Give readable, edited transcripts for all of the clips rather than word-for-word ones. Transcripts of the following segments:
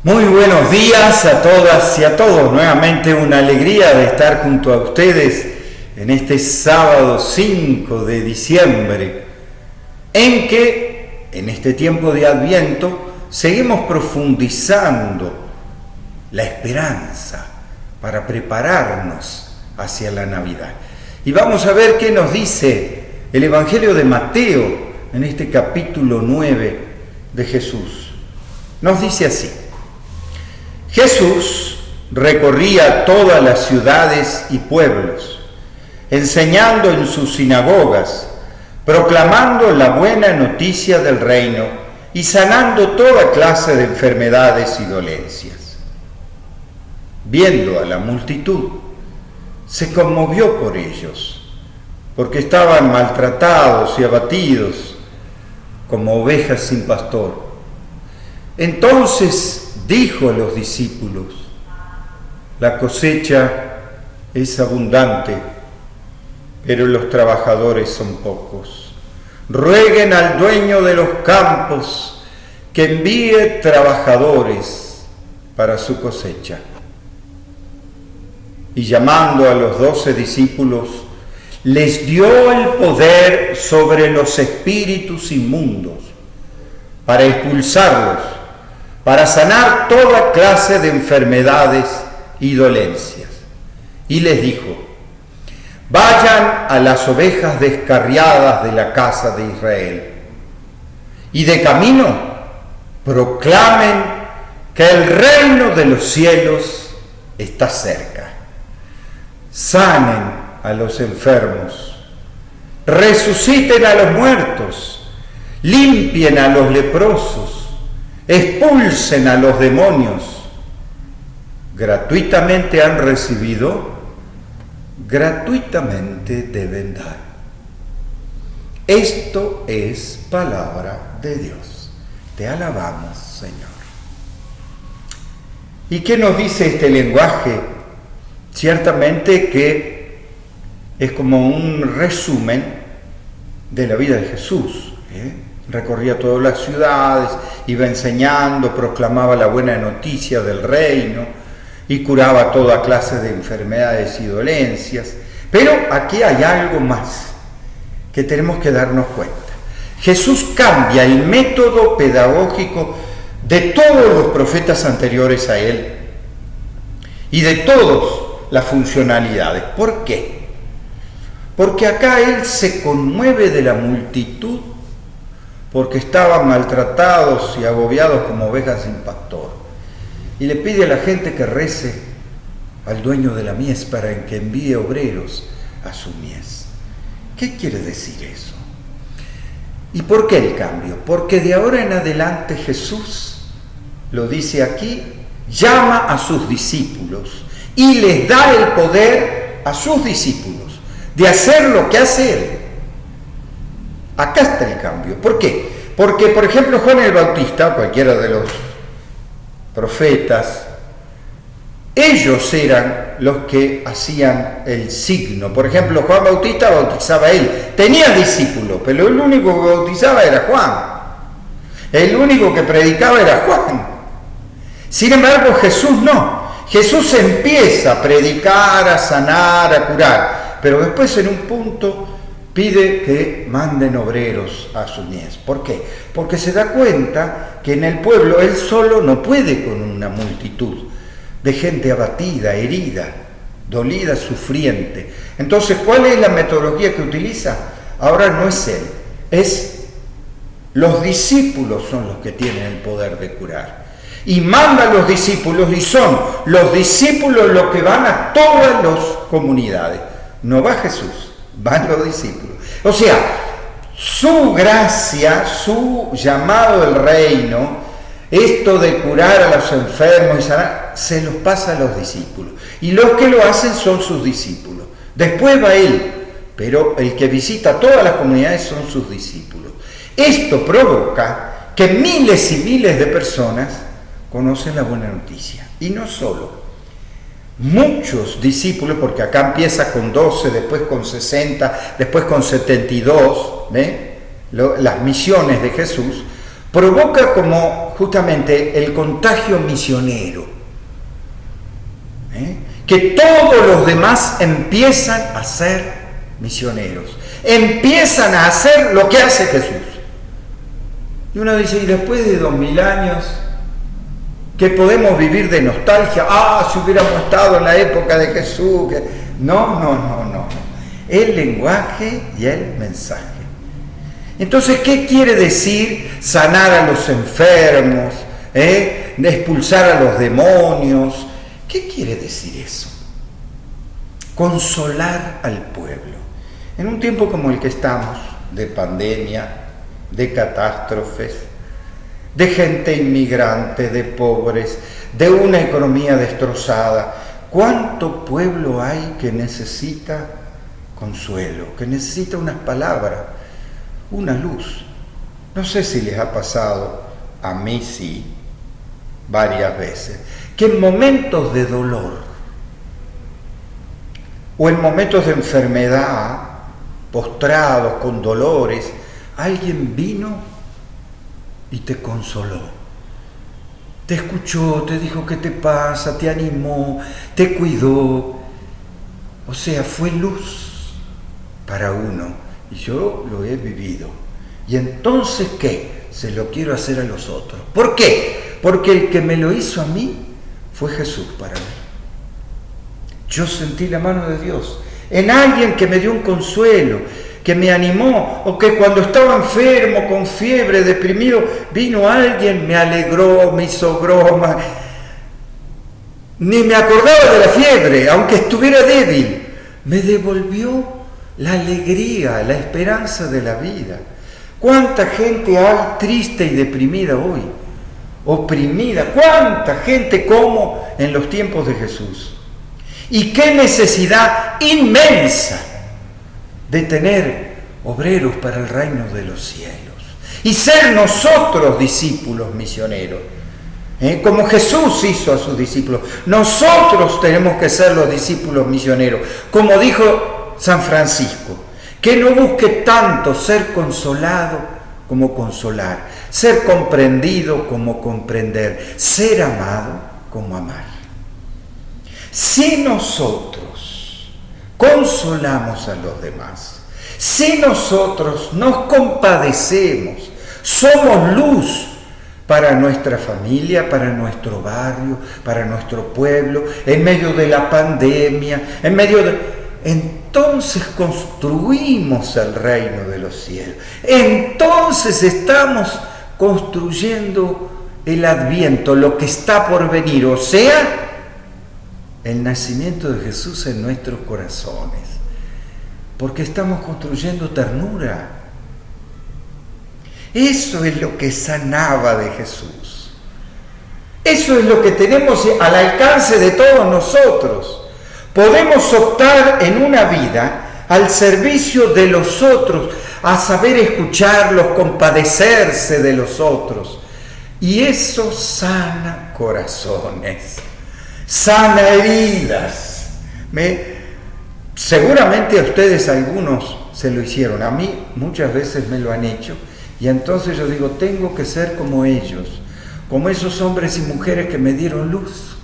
Muy buenos días a todas y a todos. Nuevamente una alegría de estar junto a ustedes en este sábado 5 de diciembre, en que en este tiempo de Adviento seguimos profundizando la esperanza para prepararnos hacia la Navidad. Y vamos a ver qué nos dice el Evangelio de Mateo en este capítulo 9 de Jesús. Nos dice así: Jesús recorría todas las ciudades y pueblos, enseñando en sus sinagogas, proclamando la buena noticia del reino y sanando toda clase de enfermedades y dolencias. Viendo a la multitud, se conmovió por ellos, porque estaban maltratados y abatidos como ovejas sin pastor. Entonces dijo a los discípulos: la cosecha es abundante, pero los trabajadores son pocos. Rueguen al dueño de los campos que envíe trabajadores para su cosecha. Y llamando a los 12 discípulos, les dio el poder sobre los espíritus inmundos para expulsarlos, para sanar toda clase de enfermedades y dolencias. Y les dijo: vayan a las ovejas descarriadas de la casa de Israel, y de camino proclamen que el reino de los cielos está cerca. Sanen a los enfermos, resuciten a los muertos, limpien a los leprosos, expulsen a los demonios. Gratuitamente han recibido, gratuitamente deben dar. Esto es palabra de Dios. Te alabamos, Señor. ¿Y qué nos dice este lenguaje? Ciertamente que es como un resumen de la vida de Jesús, Recorría todas las ciudades, iba enseñando, proclamaba la buena noticia del reino y curaba toda clase de enfermedades y dolencias. Pero aquí hay algo más que tenemos que darnos cuenta. Jesús cambia el método pedagógico de todos los profetas anteriores a él y de todas las funcionalidades. ¿Por qué? Porque acá él se conmueve de la multitud, porque estaban maltratados y agobiados como ovejas sin pastor. Y le pide a la gente que rece al dueño de la mies para que envíe obreros a su mies. ¿Qué quiere decir eso? ¿Y por qué el cambio? Porque de ahora en adelante Jesús, lo dice aquí, llama a sus discípulos y les da el poder a sus discípulos de hacer lo que hace él. Acá está el cambio. ¿Por qué? Porque, por ejemplo, Juan el Bautista, cualquiera de los profetas, ellos eran los que hacían el signo. Por ejemplo, Juan Bautista bautizaba a él. Tenía discípulos, pero el único que bautizaba era Juan. El único que predicaba era Juan. Sin embargo, Jesús no. Jesús empieza a predicar, a sanar, a curar, pero después en un punto pide que manden obreros a su mies. ¿Por qué? Porque se da cuenta que en el pueblo él solo no puede con una multitud de gente abatida, herida, dolida, sufriente. Entonces, ¿cuál es la metodología que utiliza? Ahora no es él, es los discípulos son los que tienen el poder de curar. Y manda a los discípulos, y son los discípulos los que van a todas las comunidades. No va Jesús, van los discípulos. O sea, su gracia, su llamado del reino, esto de curar a los enfermos y sanar, se los pasa a los discípulos. Y los que lo hacen son sus discípulos. Después va él, pero el que visita todas las comunidades son sus discípulos. Esto provoca que miles y miles de personas conocen la buena noticia. Y no solo. Muchos discípulos, porque acá empieza con 12, después con 60, después con 72, las misiones de Jesús, provoca como justamente el contagio misionero, que todos los demás empiezan a ser misioneros, empiezan a hacer lo que hace Jesús. Y uno dice, y después de 2000 años, que podemos vivir de nostalgia, si hubiéramos estado en la época de Jesús. No. El lenguaje y el mensaje. Entonces, ¿qué quiere decir sanar a los enfermos? Expulsar a los demonios. ¿Qué quiere decir eso? Consolar al pueblo. En un tiempo como el que estamos, de pandemia, de catástrofes, de gente inmigrante, de pobres, de una economía destrozada, ¿cuánto pueblo hay que necesita consuelo, que necesita unas palabras, una luz? No sé si les ha pasado, a mí sí, varias veces, que en momentos de dolor o en momentos de enfermedad, postrados con dolores, alguien vino y te consoló, te escuchó, te dijo qué te pasa, te animó, te cuidó. O sea, fue luz para uno, y yo lo he vivido. Y entonces, ¿qué? Se lo quiero hacer a los otros. ¿Por qué? Porque el que me lo hizo a mí fue Jesús para mí. Yo sentí la mano de Dios en alguien que me dio un consuelo, que me animó, o que cuando estaba enfermo, con fiebre, deprimido, vino alguien, me alegró, me hizo broma. Ni me acordaba de la fiebre, aunque estuviera débil. Me devolvió la alegría, la esperanza de la vida. ¿Cuánta gente hay triste y deprimida hoy? Oprimida. ¿Cuánta gente como en los tiempos de Jesús? Y qué necesidad inmensa de tener obreros para el reino de los cielos y ser nosotros discípulos misioneros, como Jesús hizo a sus discípulos. Nosotros tenemos que ser los discípulos misioneros, como dijo San Francisco, que no busque tanto ser consolado como consolar, ser comprendido como comprender, ser amado como amar. Si nosotros consolamos a los demás, si nosotros nos compadecemos, somos luz para nuestra familia, para nuestro barrio, para nuestro pueblo, en medio de la pandemia, entonces construimos el reino de los cielos. Entonces estamos construyendo el Adviento, lo que está por venir, o sea, el nacimiento de Jesús en nuestros corazones, porque estamos construyendo ternura. Eso es lo que sanaba de Jesús. Eso es lo que tenemos al alcance de todos nosotros. Podemos optar en una vida al servicio de los otros, a saber escucharlos, compadecerse de los otros. Y eso sana corazones, sana heridas. Seguramente a ustedes algunos se lo hicieron, a mí muchas veces me lo han hecho, y entonces yo digo, tengo que ser como ellos, como esos hombres y mujeres que me dieron luz.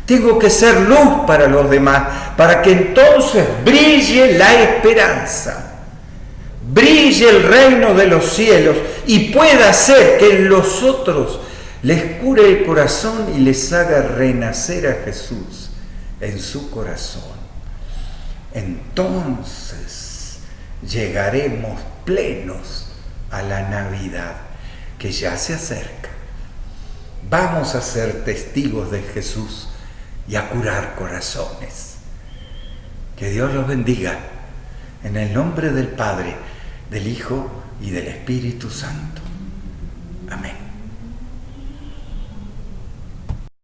Tengo que ser luz para los demás, para que entonces brille la esperanza, brille el reino de los cielos y pueda hacer que en los otros les cure el corazón y les haga renacer a Jesús en su corazón. Entonces llegaremos plenos a la Navidad que ya se acerca. Vamos a ser testigos de Jesús y a curar corazones. Que Dios los bendiga en el nombre del Padre, del Hijo y del Espíritu Santo. Amén.